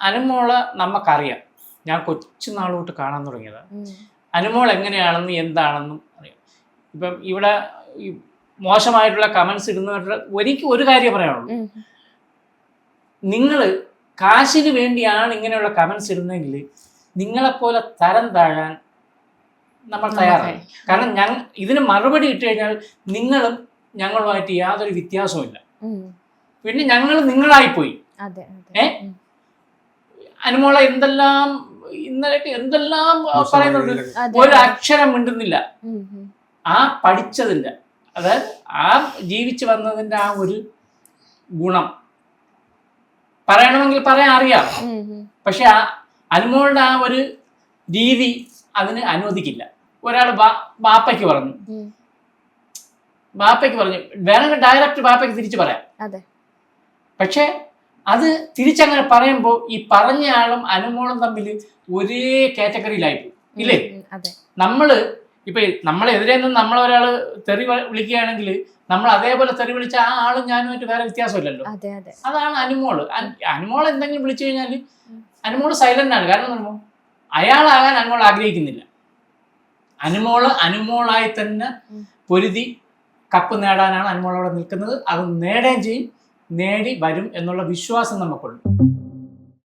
അനുമോളെ നമുക്കറിയാം. ഞാൻ കൊച്ചുനാൾ തൊട്ട് കാണാൻ തുടങ്ങിയത്. അനുമോൾ എങ്ങനെയാണെന്നും എന്താണെന്നും അറിയാം. ഇപ്പം ഇവിടെ ഈ മോശമായിട്ടുള്ള കമൻസ് ഇടുന്നവരുടെ ഒരിക്കലും ഒരു കാര്യം പറയാനുള്ളൂ. നിങ്ങൾ കാശിന് വേണ്ടിയാണ് ഇങ്ങനെയുള്ള കമൻസ് ഇടുന്നതെങ്കിൽ നിങ്ങളെപ്പോലെ തരം താഴാൻ നമ്മൾ തയ്യാറായി. കാരണം ഇതിന് മറുപടി ഇട്ട് കഴിഞ്ഞാൽ നിങ്ങളും ഞങ്ങളുമായിട്ട് യാതൊരു വ്യത്യാസവുമില്ല. പിന്നെ ഞങ്ങൾ നിങ്ങളായിപ്പോയി. അനുമോളെ ഇന്നലെയൊക്കെ എന്തെല്ലാം പറയുന്നുണ്ട്. ഒരു അക്ഷരം മിണ്ടുന്നില്ല. ആ പഠിച്ചതില്ല, അതായത് ആ ജീവിച്ചു വന്നതിന്റെ ആ ഒരു ഗുണം പറയണമെങ്കിൽ പറയാൻ അറിയാം. പക്ഷെ ആ അനുമോളുടെ ആ ഒരു രീതി അതിന് അനുവദിക്കില്ല. ഒരാൾ ബാപ്പയ്ക്ക് പറഞ്ഞു വേണമെങ്കിൽ ഡയറക്റ്റ് ബാപ്പയ്ക്ക് തിരിച്ചു പറയാം. പക്ഷെ അത് തിരിച്ചങ്ങനെ പറയുമ്പോൾ ഈ പറഞ്ഞ ആളും അനുമോളും തമ്മിൽ ഒരേ കാറ്റഗറിയിലായിപ്പോ ഇല്ലേ? ഇപ്പൊ നമ്മളെതിരെ നിന്ന് നമ്മളൊരാള് തെറി വിളിക്കുകയാണെങ്കിൽ നമ്മൾ അതേപോലെ തെറി വിളിച്ച ആ ആളും ഞാനുമായിട്ട് വേറെ വ്യത്യാസമില്ലല്ലോ. അതാണ് അനുമോൾ എന്തെങ്കിലും വിളിച്ചു കഴിഞ്ഞാൽ അനുമോള് സൈലന്റ് ആണ്. കാരണം അയാളാകാൻ അനുമോൾ ആഗ്രഹിക്കുന്നില്ല. അനുമോളായി തന്നെ പൊരുതി കപ്പ് നേടാനാണ് അനുമോൾ അവിടെ നിൽക്കുന്നത്. അത് നേടുകയും ചെയ്യും, നേടി വരും എന്നുള്ള വിശ്വാസം നമുക്കുണ്ട്.